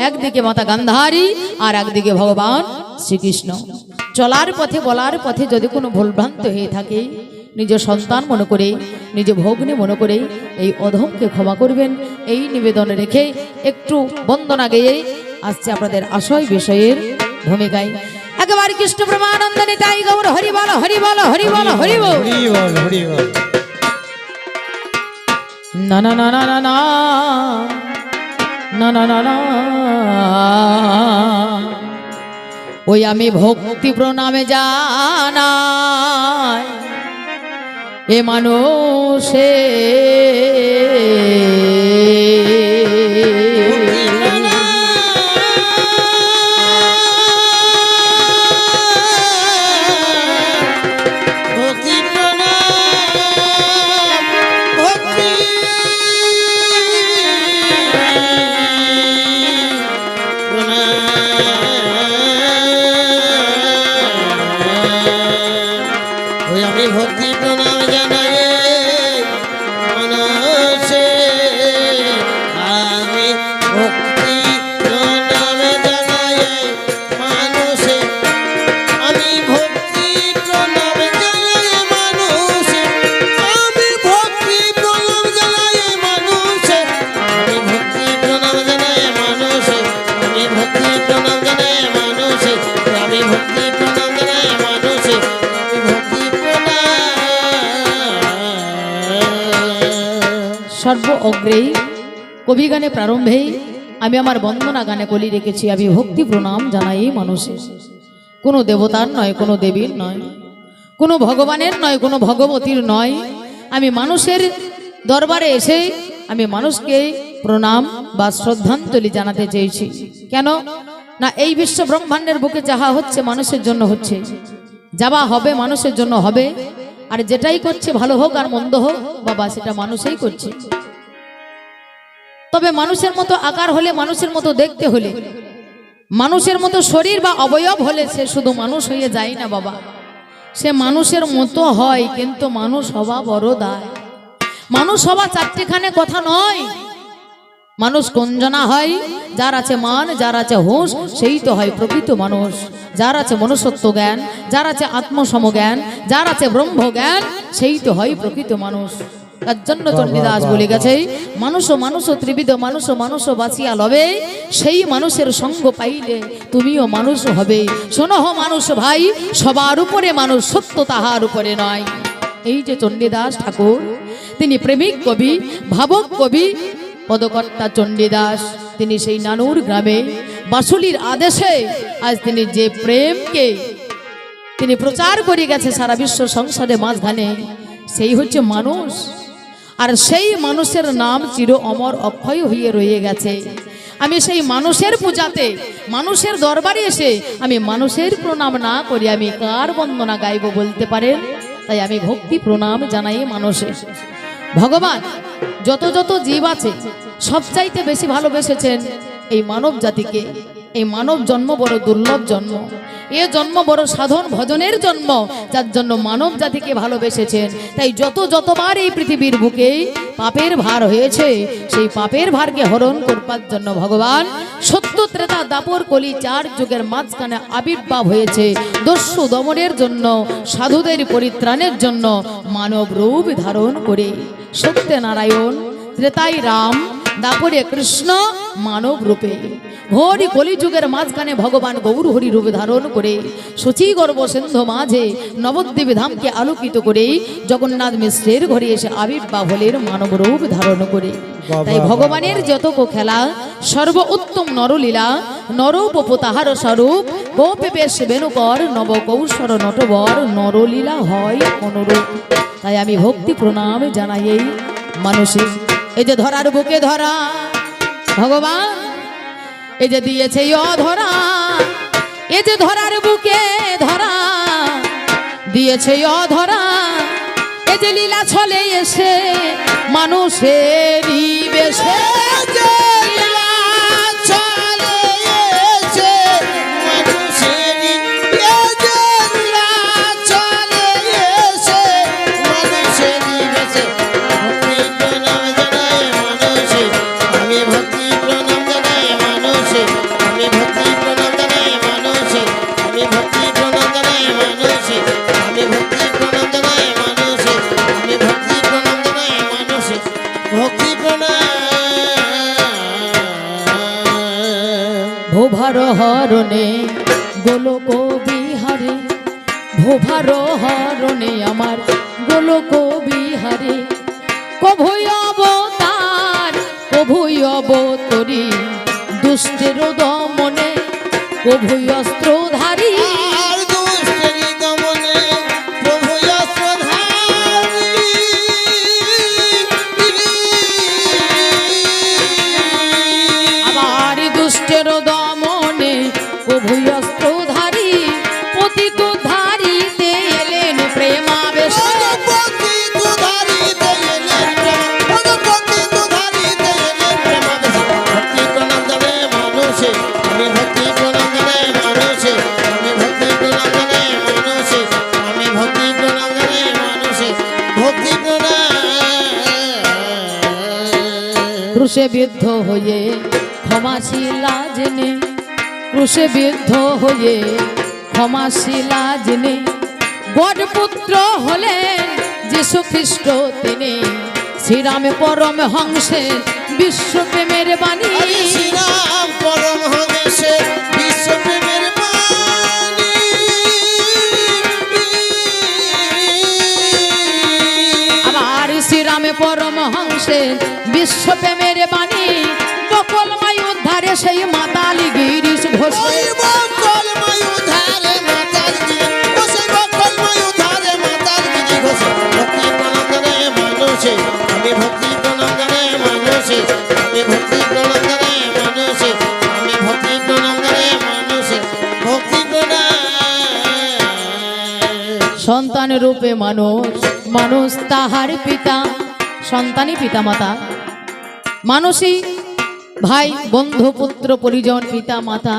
একদিকে মাতা গান্ধারী আর একদিকে ভগবান শ্রীকৃষ্ণ। চলার পথে বলার পথে যদি কোনো ভুলভ্রান্ত হয়ে থাকে নিজ সন্তান মনে করে, নিজ ভগ্নী মনে করে এই অধমকে ক্ষমা করবেন, এই নিবেদন রেখে একটু বন্দনা গেয়ে আসছে আপনাদের আশয় বিষয়ের ভূমিকায়। একেবারে কৃষ্ণ প্রেমানন্দ নিতাই গৌর হরি বল হরি বল হরি বল হরি বল হরি বল। না না না না না না না না না না ওই আমি ভক্তি প্রণামে জানাই এ মানুষে সর্ব অগ্রে কবি গানে প্রারম্ভে আমি আমার বন্দনা গানে বলি রেখেছি আমি ভক্তি প্রণাম জানাই মানুষে। কোনো দেবতার নয়, কোনো দেবীর নয়, কোনো ভগবানের নয়, কোনো ভগবতীর নয়, আমি মানুষের দরবারে এসে আমি মানুষকে প্রণাম বা শ্রদ্ধাঞ্জলি জানাতে চেয়েছি। কেন না এই বিশ্ব ব্রহ্মাণ্ডের বুকে যাহা হচ্ছে মানুষের জন্য হচ্ছে, যাওয়া হবে মানুষের জন্য হবে, আর যেটাই করছে ভালো হোক আর মন্দ হোক বাবা সেটা মানুষই করছে। তবে মানুষের মতো আকার হলে, মানুষের মতো দেখতে হলে, মানুষের মতো শরীর বা অবয়ব হলে সে শুধু মানুষ হয়ে যায় না বাবা, সে মানুষের মতো হয়, কিন্তু মানুষ হওয়া বড় দায়। মানুষ হওয়া চারটিখানে কথা নয়। মানুষ কোন জনা হয়? যার আছে মান, যার আছে হুঁশ, সেই তো হয় প্রকৃত মানুষ। যার আছে মনুষ্যত্ব জ্ঞান, যার আছে আত্মসমজ্ঞান, যার আছে ব্রহ্ম জ্ঞান, সেই তো হয় প্রকৃত মানুষ। তার জন্য চণ্ডীদাস বলে গেছে মানুষ মানুষ ত্রিবিধ মানুষ মানুষ বাঁচিয়া লবে, সেই মানুষের সঙ্গ পাইলে তুমিও মানুষ হবে। শোনো মানুষ ভাই, সবার উপরে মানুষ, সত্য তাহার উপরে নয়। এই যে চণ্ডীদাস ঠাকুর, তিনি প্রেমিক কবি, ভাবক কবি, পদকর্তা চণ্ডীদাস, তিনি সেই নানুর গ্রামে বাসুলির আদেশে আজ তিনি যে প্রেমকে তিনি প্রচার করে গেছে সারা বিশ্ব সংসারে মাঝখানে, সেই হচ্ছে মানুষ। আর সেই মানুষের নাম চির অমর অক্ষয় হয়ে রয়ে গেছে। আমি সেই মানুষের পূজাতে, মানুষের দরবারে এসে আমি মানুষের প্রণাম না করি আমি কার বন্দনা গাইব বলতে পারেন? তাই আমি ভক্তি প্রণাম জানাই মানুষের। ভগবান যত যত জীব আছে সবচাইতে বেশি ভালোবেসেছেন এই মানব জাতিকে। এই মানব জন্ম বড় দুর্লভ জন্ম, এ জন্ম বড় সাধন ভজনের জন্ম, যার জন্য মানব জাতিকে ভালোবেসেছেন। তাই যতবার এই পৃথিবীর বুকে পাপের ভার হয়েছে, সেই পাপের ভারকে হরণ করবার জন্য ভগবান সত্য ত্রেতা দাপর কলি চার যুগের মাঝখানে আবির্ভাব হয়েছে। দস্যু দমনের জন্য, সাধুদের পরিত্রাণের জন্য মানব রূপ ধারণ করে। সত্যে নারায়ণ, ত্রেতাই রাম, দাপরে কৃষ্ণ, মানব রূপে ঘোর কলিযুগের মাঝখানে ভগবান গৌর হরি রূপ ধারণ করে সচি গর্ভ সিন্ধু মাঝে নবদ্বীপ ধামকে আলোকিত করে জগন্নাথ মিশ্রের ঘরে এসে আবির্ভাব হলেন মানব রূপ ধারণ করে। তাই ভগবানের যতক খেলা সর্ব উত্তম নরলীলা, নরূপ তাহার স্বরূপ, গোপে বেশ বেণুকর নব কৌশল নটবর, নরলীলা হয় অনুরূপ। তাই আমি ভক্তি প্রণাম জানাই এই মানুষের। এই যে ধরার বুকে ধরা ভগবান, এই যে দিয়েছে অধরা, এই যে ধরার বুকে ধরা দিয়েছে অধরা, এই যে লীলা ছলে এসে মানুষেরই বেশে ভোভার হরণে গোলক বিহারে, ভোভার হরণে আমার গোলক বিহারে, কভুই অবতার কভুই অবতরী, দুষ্টের দমনে কভুই অস্ত্রধারী। দুষ্টের দমনে কভুই অস্ত্রধারী, পতিত ধারিতে এলেন প্রেমাবেশ। ক্রুশে বিদ্ধ হয়ে ক্ষমাশীলা জেনে, ক্রুশে বিদ্ধ হয়ে ক্ষমাশীলা জেনে, গডপুত্র হলেন যীশু খ্রিস্ট তিনি, শ্রীরামে পরম হংসের বিশ্বপ্রেমের বাণী। শ্রীরাম পরম হংসের বিশ্বপ্রেমের বাণী। আবার শ্রীরামে পরম হংসের বিশ্বপ্রেমের বাণী, বকলময় উদ্ধারে সেই মাতালি গিরিশ ঘোষে। আমি ভক্তি প্রণাম জানাই মানুষে, আমি ভক্তি প্রণাম জানাই মানুষে, আমি ভক্তি প্রণাম জানাই মানুষে, ভক্তি প্রণাম। সন্তান রূপে মানুষ, মানুষ তাহার পিতা, সন্তানই পিতা মাতা, মানুষই ভাই বন্ধু পুত্র পরিজন পিতা মাতা।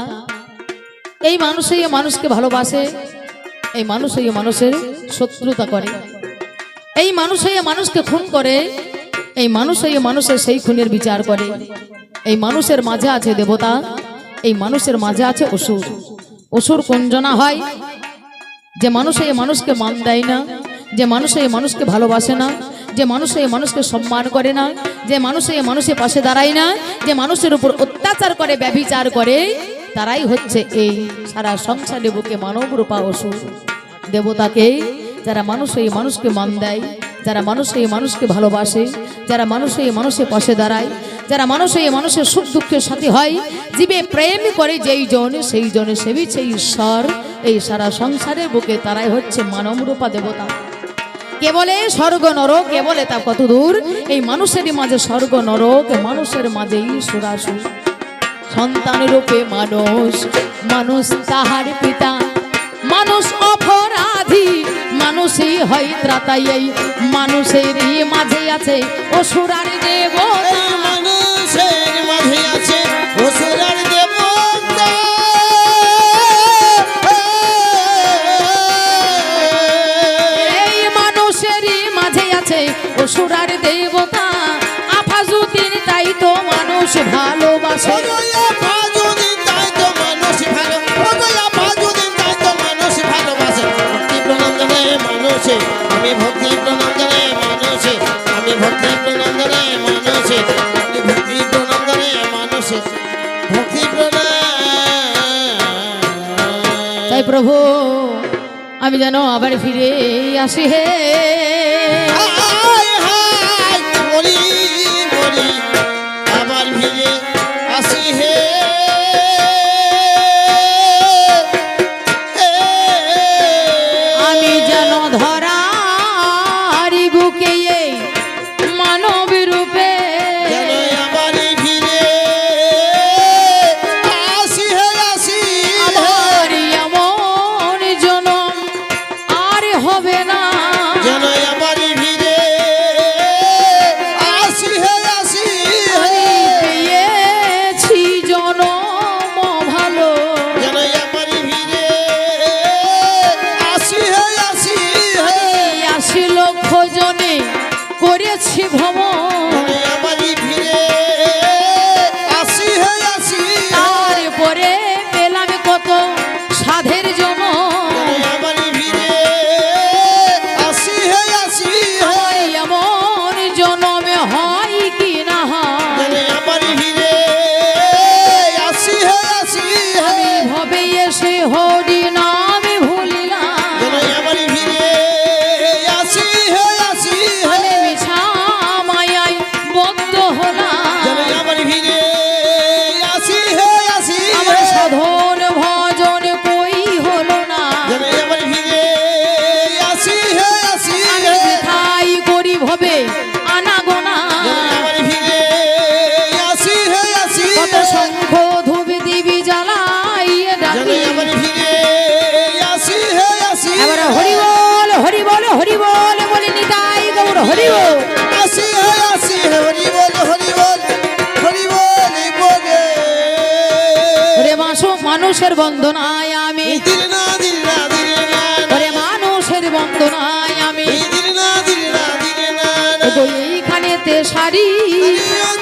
এই মানুষই মানুষকে ভালোবাসে, এই মানুষই মানুষের শত্রুতা করে, এই মানুষই মানুষকে খুন করে, এই মানুষই মানুষের সেই খুনের বিচার করে। এই মানুষের মাঝে আছে দেবতা, এই মানুষের মাঝে আছে অসুর। অসুর কোনজনা হয়? যে মানুষই মানুষকে মান দেয় না, যে মানুষই মানুষকে ভালোবাসে না, যে মানুষই মানুষকে সম্মান করে না, যে মানুষই মানুষের পাশে দাঁড়ায় না, যে মানুষের উপর অত্যাচার করে ব্যভিচার করে, তারাই হচ্ছে এই সারা সংসারে বুকে মানব রূপা অসুর। দেবতাকে যারা মানুষই মানুষকে মান দেয়, যারা মানুষই মানুষকে ভালোবাসে, যারা মানুষই মানুষের পাশে দাঁড়ায়, যারা মানুষই মানুষের সুখ দুঃখের সাথী হয়, জীবে প্রেম করে যেই জন সেই জনে সেবিছে ঈশ্বর। এই সারা সংসারের বুকে তারাই হচ্ছে মানব রূপা দেবতা। কে বলে স্বর্গ নরক, কে বলে তা কত দূর, এই মানুষেরই মাঝে স্বর্গ নরক, মানুষের মাঝে ঈশ্বর আসুর। সন্তান রূপে মানুষ, মানুষ তাহার পিতা, মানুষ অপরাধী, মানুষই হয় ত্রাতাই। এই মানুষেরই মাঝে আছে অসুর আর দেবতা, মানুষের মাঝে আছে অসুর আর দেবতা। এই মানুষেরই মাঝে আছে অসুর আর দেবতা। আফাজুদ্দিন তাই তো মানুষ ভালোবাসে, আমি ভক্তি প্রণাম জানাই মানুষে, আমি ভক্তি প্রণাম জানাই মানুষে, আমি ভক্তি প্রণাম জানাই মানুষে, ভক্তি প্রণাম। তাই প্রভু আমি যেন আবার ফিরে আসি হে। হায় হায় মরি মরি আবার ফিরে আসি হে। আমি যেন ধরার বুকে এই মানব রূপে যেন আবার ফিরে আসি হে, আসি আমার এমন জনম আর হবে না। যেন আবার ফিরে আসি হে, আসি আমি পেয়েছি জনম হরি বল। আসি হে হরি বল হরি বল হরি বল বলে ওরে মানুষের বন্দনায় আমি, দিল না দিল না দিল না ওরে মানুষের বন্দনায় আমি, দিল না দিল না দিল না ওগো এইখানেতে সারি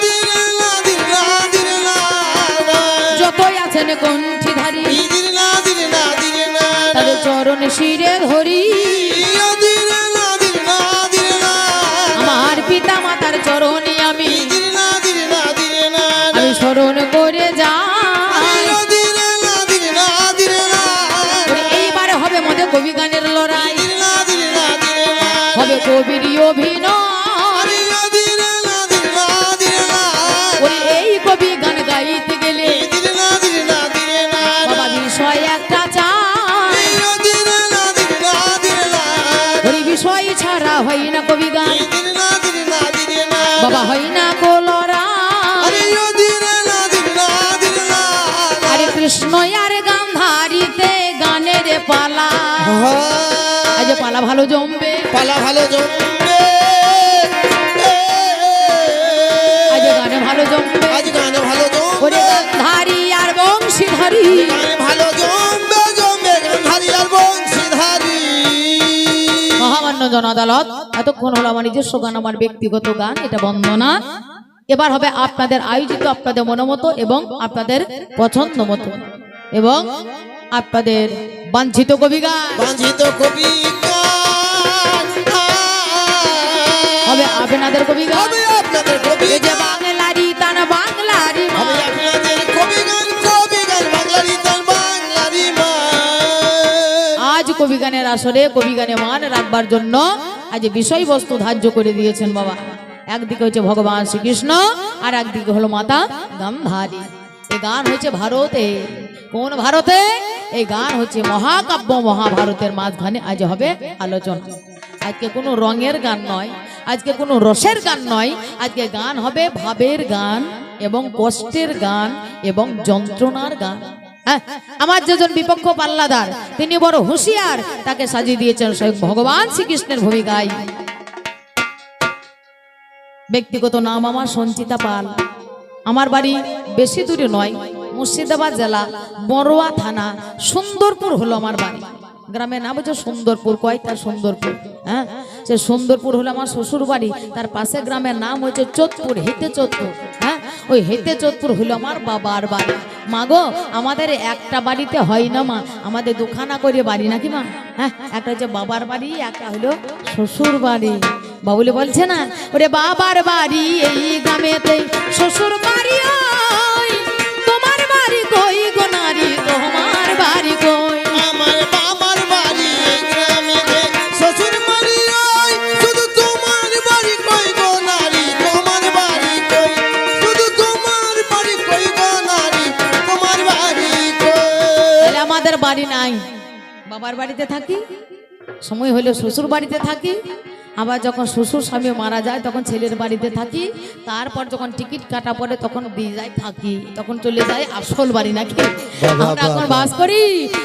দিল না দিল না দিল না যতই আছেন কণ্ঠীধারী দিল না দিল না দিল না তাদের চরণ শিরে ধরি, দিল না দিল না দিল না আমার পিতা মাতার চরণে আমি দিল না দিল না দিল না আমি স্মরণ করে যাই। দিল না দিল না দিল না ওরে এইবারে হবে মধ্যে কবি গানের লড়াই, দিল না দিল না দিল না হবে কবির অভিনয়। দিল না দিল না দিল না ওরে এই কবি গান গাইতে গেলে দিল না দিল না দিল না বাবা বিষয় একটা চাই, দিল না দিল না দিল না ওরে বিষয় ছাড়া হয় না কবি গান, দিল না দিল না দিল না বাবা হয় না কো লড়াই। দিল না দিল না দিল না আরে কৃষ্ণ আর গান্ধারীতে গানের পালা, আজ পালা ভালো জমবে, পালা ভালো জমবে আজ গানে ভালো জমবে। আজ গানে ভালো ওরে জমবে গান্ধারী আর বংশীধারী গানে ভালো জমবে জমবে গান্ধারী আর বংশীধারী মহামান্য জন আদালত, এতক্ষণ হলো আমার নিজস্ব গান, আমার ব্যক্তিগত গান, এটা বন্দনা। এবার হবে আপনাদের আয়োজিত, আপনাদের মনোমতো এবং আপনাদের পছন্দ মতো এবং আপনাদের বাঞ্ছিত কবি গান বাঞ্ছিত কবি গান হবে আপনাদের কবি গান। হবে আপনাদের কবি এই যে গান বাংলারি তান বাংলারি মা, হবে আপনাদের কবি গান বাংলারি তার বাংলারি মা আজ কবি গানের আসরে কবি গানে মান রাখবার জন্য আজ বিষয়বস্তু ধার্য করে দিয়েছেন বাবা। একদিকে হচ্ছে ভগবান শ্রীকৃষ্ণ আর একদিকে হলো মাতা গান্ধারী। এই গান হচ্ছে ভারতে, কোন ভারতে? এই গান হচ্ছে মহাকাব্য মহাভারতের মাঝখানে আজ হবে আলোচনা। আজকে কোনো রঙের গান নয়, আজকে কোনো রসের গান নয়, আজকে গান হবে ভাবের গান এবং কষ্টের গান এবং যন্ত্রণার গান। হ্যাঁ, আমার যেজন বিপক্ষ পাল্লাদার তিনি বড় হুঁশিয়ার, তাকে সাজিয়ে দিয়েছেন স্বয়ং ভগবান শ্রীকৃষ্ণের ভূমিকায়। ব্যক্তিগত নাম আমার সঞ্চিতা পাল, আমার বাড়ি বেশি দূরে নয়, মুর্শিদাবাদ জেলা বড়ুয়া থানা সুন্দরপুর হলো আমার বাড়ি। গ্রামের নাম হচ্ছে সুন্দরপুর, কয়টা সুন্দরপুর, হ্যাঁ সে সুন্দরপুর হলো আমার শ্বশুর বাড়ি, তার পাশে গ্রামের নাম হচ্ছে চোদপুর, হেতে চোদপুর, হ্যাঁ ওই হেতে চোদপুর হলো আমার বাবার বাড়ি। মা গো, আমাদের একটা বাড়িতে হয় না মা, আমাদের দুখানা করে বাড়ি নাকি মা? হ্যাঁ, একটা হচ্ছে বাবার বাড়ি, একটা হলো শ্বশুর বাড়ি। বাবুলে বলছে না, ওরে বাবার বাড়ি এই গ্রামেতে, শ্বশুর বাড়ি ওই, তোমার বাড়ি কই গো নারী, তোমার বাড়ি কই? আমার বাবার বাড়ি এই গ্রামেতে, শ্বশুর বাড়ি ওই, শুধু তোমার বাড়ি কই গো নারী, তোমার বাড়ি কই, শুধু তোমার বাড়ি কই গো নারী, তোমার বাড়ি কই। তাহলে আমাদের বাড়ি নাই, বাবার বাড়িতে থাকি, সময় হলে শ্বশুর বাড়িতে থাকি, আবার যখন শ্বশুর স্বামী মারা যায় তখন ছেলের বাড়িতে থাকি, তারপর যখন টিকিট কাটা পড়ে তখন দিয়ে যায় থাকি, তখন চলে যায় আসল বাড়ি নাকি? আমরা এখন বাস করি,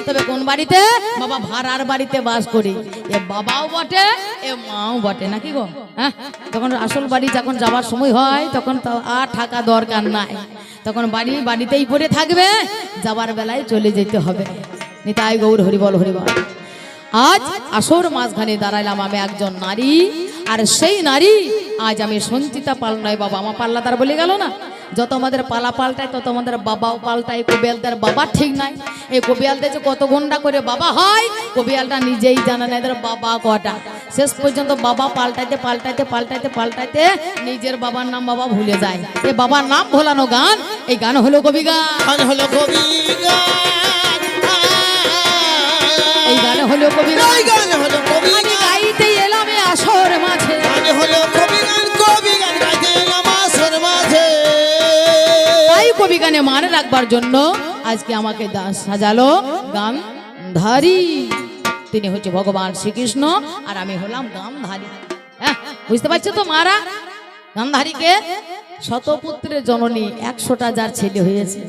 তবে কোন বাড়িতে? বাবা ভাড়ার বাড়িতে বাস করি। এ বাবাও বটে, এ মাও বটে নাকি গো? হ্যাঁ, তখন আসল বাড়ি যখন যাওয়ার সময় হয় তখন তো আর থাকা দরকার নাই, তখন বাড়িতেই পড়ে থাকবে, যাবার বেলায় চলে যেতে হবে। নিতাই গৌর হরিবল হরিবল। আজ আসর মাঝখানে দাঁড়াইলাম আমি একজন নারী, আর সেই নারী আজ আমি সঞ্চিতা পাল নয় বাবা, আমার পাল্লাদার বলে গেল না, যত আমাদের পালা পাল্টায় তত আমাদের বাবাও পাল্টায়। কবিয়ালদার বাবা ঠিক নাই, এই কবিয়ালদের যে কত ঘন্টা করে বাবা হয় কবিয়ালটা নিজেই জানে না এদের বাবা কটা। শেষ পর্যন্ত বাবা পাল্টাইতে পাল্টাইতে পাল্টাইতে পাল্টাইতে নিজের বাবার নাম বাবা ভুলে যায়। এই বাবার নাম ভোলানো গান, এই গান হলো কবি গান, গান হলো কবি গান, এই গান হলো কবি গান। এই গান হলো কবি আমি গান, গাইতে এলাম এ আসর মাঝে, গান হলো কবি গান গাইতে এলাম আসর মাঝে। তাই কবি গানে মান রাখবার জন্য আজকে আমাকে সাজালো গান্ধারী। তিনি হচ্ছে ভগবান শ্রীকৃষ্ণ আর আমি হলাম গান্ধারী। হ্যাঁ, বুঝতে পারছো তো মারা? গান্ধারীকে শতপুত্রের জননী, 100টা যার ছেলে হয়েছে।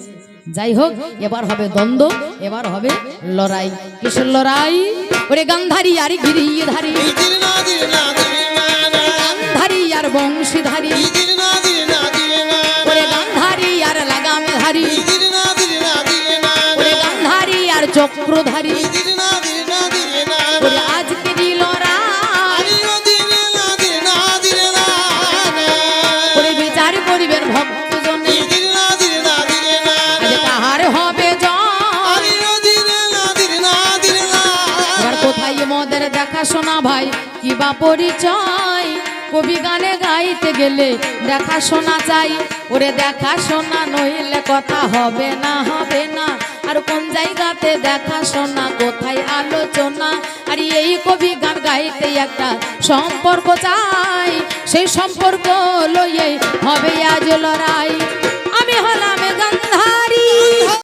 যাই হোক, এবার হবে দ্বন্দ্ব, এবার হবে লড়াই। কিসের লড়াই? ওরে গান্ধারী আর গিরিধারী, দিল না দিল না দিল না না বংশীধারী দিদির না দিদির না দিদির না ওরে গান্ধারী আর লাগামধারী দিদির না দিদির না দিদির না ওরে গান্ধারী আর চক্রধারী দিদির না দিদির না দিদির না ওরে আজকে দিল আরে ও দিদির না দিদির না দিদির না ওরে বিচার করিবেন ভক্তজনে দিদির না দিদির না দিদির না আজ কাহার হবে জয় আরে ও দিদির না দিদির না দিদির না এবার কোথায় মোদের দেখাশোনা ভাই কি বা পরিচয় কবি গানে গাইতে গেলে দেখাশোনা চাই ওরে দেখাশোনা নইলে কথা হবে না আর কোন জায়গাতে দেখাশোনা কোথায় আলোচনা আর এই কবি গান গাইতে একটা সম্পর্ক চাই সেই সম্পর্ক লইয়ে হবে আজ লড়াই